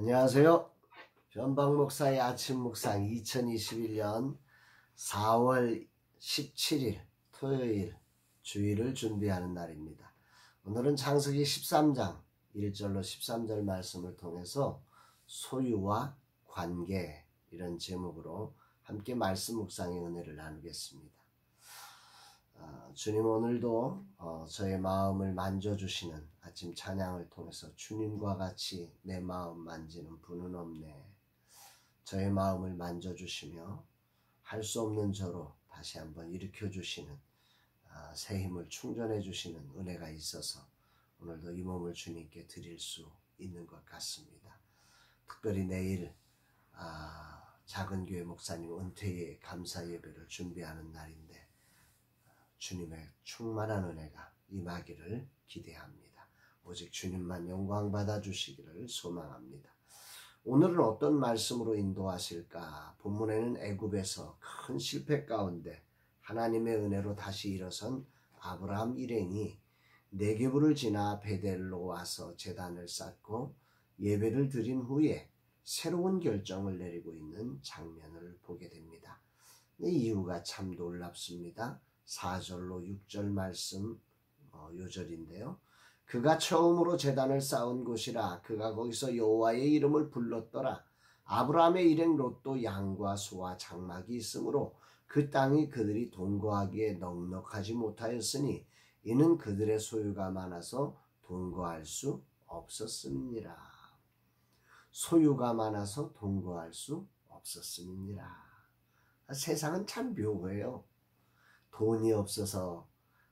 안녕하세요. 변방 목사의 아침 묵상 2021년 4월 17일 토요일 주일을 준비하는 날입니다. 오늘은 창세기 13장 1절로 13절 말씀을 통해서 소유와 관계 이런 제목으로 함께 말씀 묵상의 은혜를 나누겠습니다. 주님 오늘도 저의 마음을 만져주시는 아침 찬양을 통해서 주님과 같이 내 마음 만지는 분은 없네. 저의 마음을 만져주시며 할 수 없는 저로 다시 한번 일으켜주시는 새 힘을 충전해주시는 은혜가 있어서 오늘도 이 몸을 주님께 드릴 수 있는 것 같습니다. 특별히 내일 작은 교회 목사님 은퇴의 감사 예배를 준비하는 날인데 주님의 충만한 은혜가 임하기를 기대합니다. 오직 주님만 영광 받아주시기를 소망합니다. 오늘은 어떤 말씀으로 인도하실까? 본문에는 애굽에서 큰 실패 가운데 하나님의 은혜로 다시 일어선 아브라함 일행이 네게브를 지나 베델로 와서 제단을 쌓고 예배를 드린 후에 새로운 결정을 내리고 있는 장면을 보게 됩니다. 이 이유가 참 놀랍습니다. 4절로 6절 말씀 요절인데요. 그가 처음으로 제단을 쌓은 곳이라 그가 거기서 여호와의 이름을 불렀더라. 아브라함의 일행 롯도 양과 소와 장막이 있으므로 그 땅이 그들이 동거하기에 넉넉하지 못하였으니 이는 그들의 소유가 많아서 동거할 수 없었음이니라. 소유가 많아서 동거할 수 없었음이니라. 세상은 참 묘해요. 돈이 없어서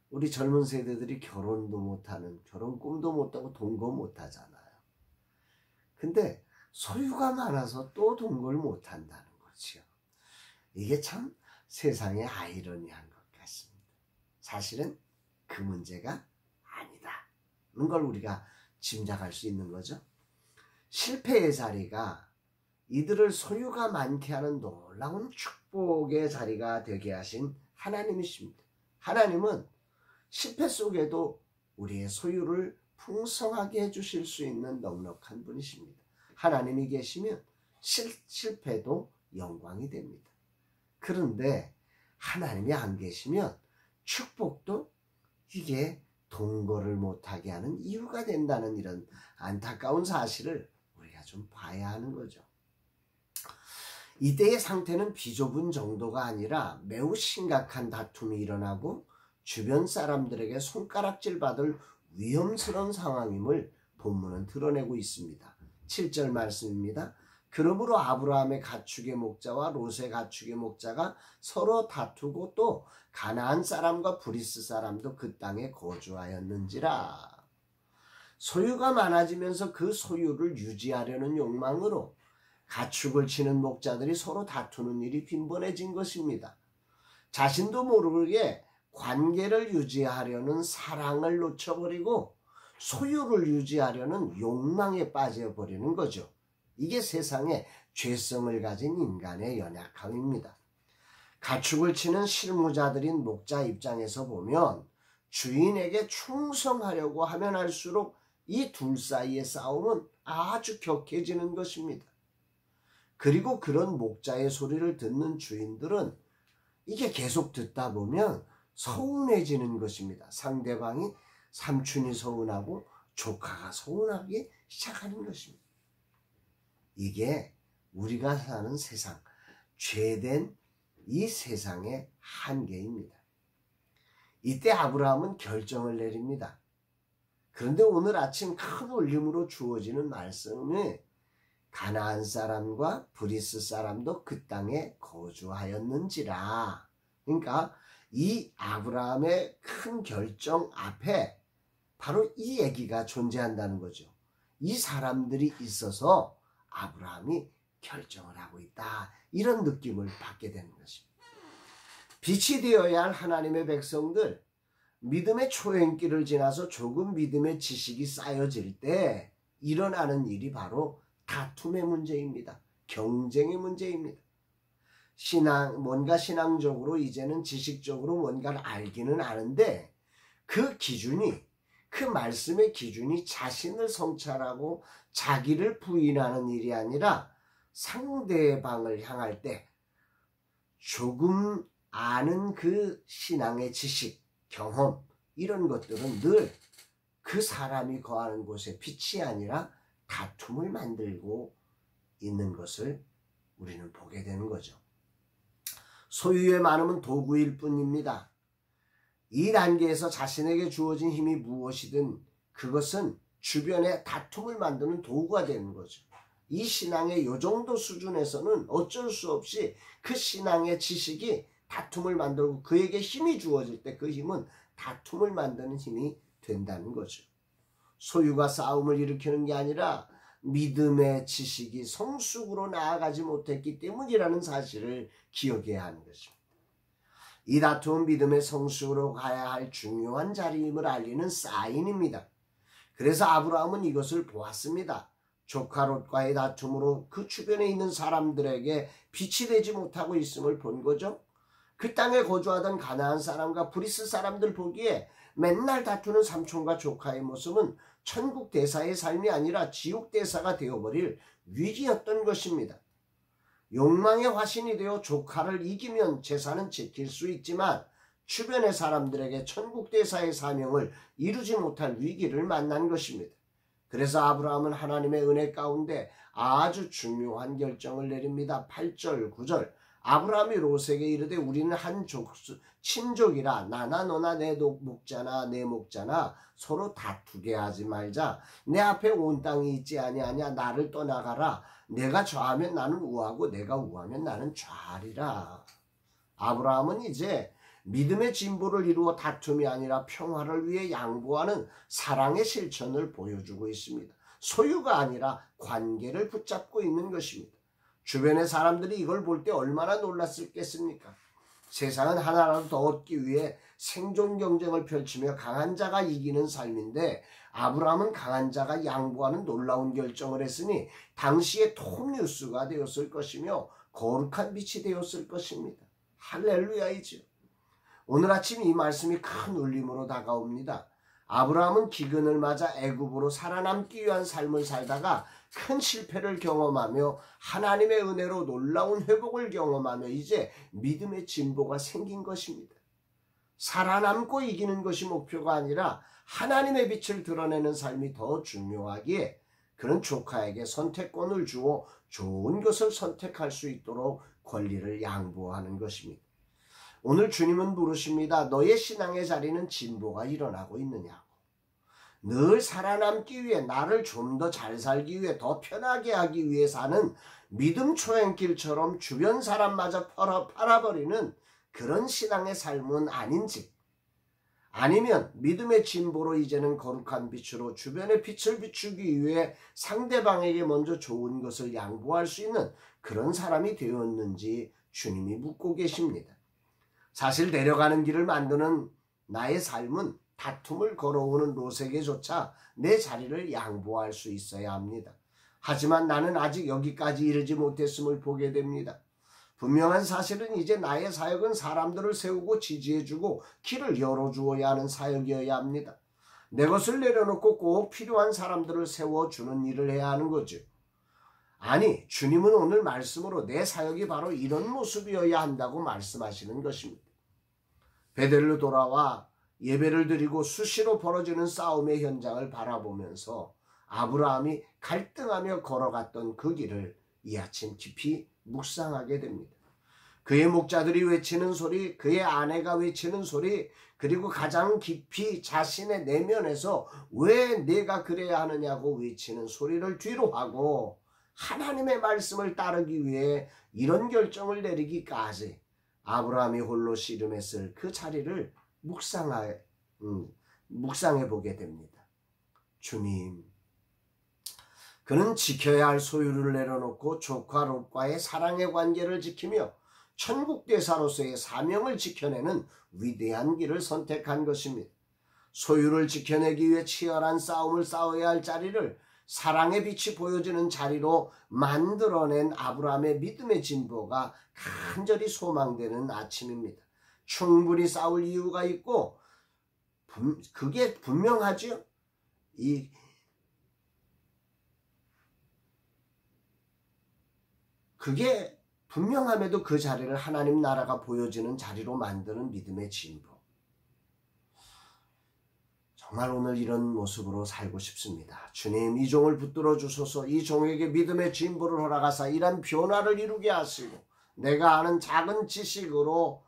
우리 젊은 세대들이 결혼도 못하는, 결혼 꿈도 못하고 동거 못하잖아요. 근데 소유가 많아서 또 동거를 못한다는 거지요. 이게 참 세상의 아이러니한 것 같습니다. 사실은 그 문제가 아니다는 걸 우리가 짐작할 수 있는 거죠. 실패의 자리가 이들을 소유가 많게 하는 놀라운 축복의 자리가 되게 하신 하나님이십니다. 하나님은 실패 속에도 우리의 소유를 풍성하게 해주실 수 있는 넉넉한 분이십니다. 하나님이 계시면 실패도 영광이 됩니다. 그런데 하나님이 안 계시면 축복도 이게 동거를 못하게 하는 이유가 된다는 이런 안타까운 사실을 우리가 좀 봐야 하는 거죠. 이때의 상태는 비좁은 정도가 아니라 매우 심각한 다툼이 일어나고 주변 사람들에게 손가락질 받을 위험스러운 상황임을 본문은 드러내고 있습니다. 7절 말씀입니다. 그러므로 아브라함의 가축의 목자와 롯의 가축의 목자가 서로 다투고 또 가나안 사람과 브리스 사람도 그 땅에 거주하였는지라. 소유가 많아지면서 그 소유를 유지하려는 욕망으로 가축을 치는 목자들이 서로 다투는 일이 빈번해진 것입니다. 자신도 모르게 관계를 유지하려는 사랑을 놓쳐버리고 소유를 유지하려는 욕망에 빠져버리는 거죠. 이게 세상에 죄성을 가진 인간의 연약함입니다. 가축을 치는 실무자들인 목자 입장에서 보면 주인에게 충성하려고 하면 할수록 이 둘 사이의 싸움은 아주 격해지는 것입니다. 그리고 그런 목자의 소리를 듣는 주인들은 이게 계속 듣다 보면 서운해지는 것입니다. 상대방이 삼촌이 서운하고 조카가 서운하기 시작하는 것입니다. 이게 우리가 사는 세상, 죄된 이 세상의 한계입니다. 이때 아브라함은 결정을 내립니다. 그런데 오늘 아침 큰 울림으로 주어지는 말씀이 가나안 사람과 브리스 사람도 그 땅에 거주하였는지라. 그러니까 이 아브라함의 큰 결정 앞에 바로 이 얘기가 존재한다는 거죠. 이 사람들이 있어서 아브라함이 결정을 하고 있다. 이런 느낌을 받게 되는 것입니다. 빛이 되어야 할 하나님의 백성들, 믿음의 초행길을 지나서 조금 믿음의 지식이 쌓여질 때 일어나는 일이 바로 다툼의 문제입니다. 경쟁의 문제입니다. 뭔가 신앙적으로 이제는 지식적으로 뭔가를 알기는 아는데 그 기준이 그 말씀의 기준이 자신을 성찰하고 자기를 부인하는 일이 아니라 상대방을 향할 때 조금 아는 그 신앙의 지식, 경험 이런 것들은 늘 그 사람이 거하는 곳에 빛이 아니라 다툼을 만들고 있는 것을 우리는 보게 되는 거죠. 소유의 많음은 도구일 뿐입니다. 이 단계에서 자신에게 주어진 힘이 무엇이든 그것은 주변에 다툼을 만드는 도구가 되는 거죠. 이 신앙의 요 정도 수준에서는 어쩔 수 없이 그 신앙의 지식이 다툼을 만들고 그에게 힘이 주어질 때 그 힘은 다툼을 만드는 힘이 된다는 거죠. 소유가 싸움을 일으키는 게 아니라 믿음의 지식이 성숙으로 나아가지 못했기 때문이라는 사실을 기억해야 하는 것입니다. 이 다툼은 믿음의 성숙으로 가야 할 중요한 자리임을 알리는 사인입니다. 그래서 아브라함은 이것을 보았습니다. 조카 롯과의 다툼으로 그 주변에 있는 사람들에게 빛이 되지 못하고 있음을 본 거죠. 그 땅에 거주하던 가나안 사람과 브리스 사람들 보기에 맨날 다투는 삼촌과 조카의 모습은 천국 대사의 삶이 아니라 지옥 대사가 되어버릴 위기였던 것입니다. 욕망의 화신이 되어 조카를 이기면 재산은 지킬 수 있지만 주변의 사람들에게 천국 대사의 사명을 이루지 못할 위기를 만난 것입니다. 그래서 아브라함은 하나님의 은혜 가운데 아주 중요한 결정을 내립니다. 8절, 9절. 아브라함이 롯에게 이르되 우리는 한 친족이라 나나 너나 내 목자나 내 목자나 서로 다투게 하지 말자. 내 앞에 온 땅이 있지 아니하냐. 나를 떠나가라. 내가 좌하면 나는 우하고 내가 우하면 나는 좌하리라. 아브라함은 이제 믿음의 진보를 이루어 다툼이 아니라 평화를 위해 양보하는 사랑의 실천을 보여주고 있습니다. 소유가 아니라 관계를 붙잡고 있는 것입니다. 주변의 사람들이 이걸 볼 때 얼마나 놀랐겠습니까? 세상은 하나라도 더 얻기 위해 생존 경쟁을 펼치며 강한 자가 이기는 삶인데 아브라함은 강한 자가 양보하는 놀라운 결정을 했으니 당시의 톱뉴스가 되었을 것이며 거룩한 빛이 되었을 것입니다. 할렐루야이죠. 오늘 아침 이 말씀이 큰 울림으로 다가옵니다. 아브라함은 기근을 맞아 애굽으로 살아남기 위한 삶을 살다가 큰 실패를 경험하며 하나님의 은혜로 놀라운 회복을 경험하며 이제 믿음의 진보가 생긴 것입니다. 살아남고 이기는 것이 목표가 아니라 하나님의 빛을 드러내는 삶이 더 중요하기에 그는 조카에게 선택권을 주어 좋은 것을 선택할 수 있도록 권리를 양보하는 것입니다. 오늘 주님은 물으십니다. 너의 신앙의 자리는 진보가 일어나고 있느냐고. 늘 살아남기 위해 나를 좀 더 잘 살기 위해 더 편하게 하기 위해 사는 믿음 초행길처럼 주변 사람마저 팔아버리는 그런 신앙의 삶은 아닌지 아니면 믿음의 진보로 이제는 거룩한 빛으로 주변의 빛을 비추기 위해 상대방에게 먼저 좋은 것을 양보할 수 있는 그런 사람이 되었는지 주님이 묻고 계십니다. 사실 내려가는 길을 만드는 나의 삶은 다툼을 걸어오는 롯에게조차 내 자리를 양보할 수 있어야 합니다. 하지만 나는 아직 여기까지 이르지 못했음을 보게 됩니다. 분명한 사실은 이제 나의 사역은 사람들을 세우고 지지해주고 길을 열어주어야 하는 사역이어야 합니다. 내 것을 내려놓고 꼭 필요한 사람들을 세워주는 일을 해야 하는 거죠. 아니, 주님은 오늘 말씀으로 내 사역이 바로 이런 모습이어야 한다고 말씀하시는 것입니다. 베델로 돌아와 예배를 드리고 수시로 벌어지는 싸움의 현장을 바라보면서 아브라함이 갈등하며 걸어갔던 그 길을 이 아침 깊이 묵상하게 됩니다. 그의 목자들이 외치는 소리, 그의 아내가 외치는 소리, 그리고 가장 깊이 자신의 내면에서 왜 내가 그래야 하느냐고 외치는 소리를 뒤로 하고 하나님의 말씀을 따르기 위해 이런 결정을 내리기까지 아브라함이 홀로 씨름했을 그 자리를 묵상해 보게 됩니다. 주님, 그는 지켜야 할 소유를 내려놓고 조카 롯과의 사랑의 관계를 지키며 천국 대사로서의 사명을 지켜내는 위대한 길을 선택한 것입니다. 소유를 지켜내기 위해 치열한 싸움을 싸워야 할 자리를 사랑의 빛이 보여지는 자리로 만들어낸 아브라함의 믿음의 진보가 간절히 소망되는 아침입니다. 충분히 싸울 이유가 있고 그게 분명하죠. 그게 분명함에도 그 자리를 하나님 나라가 보여지는 자리로 만드는 믿음의 진보. 정말 오늘 이런 모습으로 살고 싶습니다. 주님, 이 종을 붙들어 주소서. 이 종에게 믿음의 진보를 허락하사 이런 변화를 이루게 하시고, 내가 아는 작은 지식으로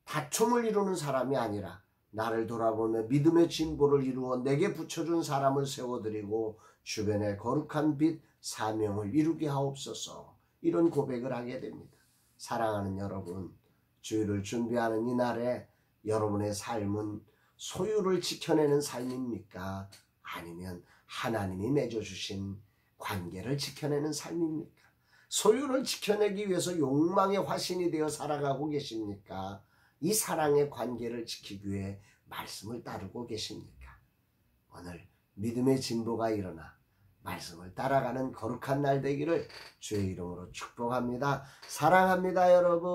다툼을 이루는 사람이 아니라 나를 돌아보며 믿음의 진보를 이루어 내게 붙여준 사람을 세워드리고 주변에 거룩한 빛 사명을 이루게 하옵소서. 이런 고백을 하게 됩니다. 사랑하는 여러분, 주일을 준비하는 이 날에 여러분의 삶은 소유를 지켜내는 삶입니까? 아니면 하나님이 맺어주신 관계를 지켜내는 삶입니까? 소유를 지켜내기 위해서 욕망의 화신이 되어 살아가고 계십니까? 이 사랑의 관계를 지키기 위해 말씀을 따르고 계십니까? 오늘 믿음의 진보가 일어나 말씀을 따라가는 거룩한 날 되기를 주의 이름으로 축복합니다. 사랑합니다, 여러분.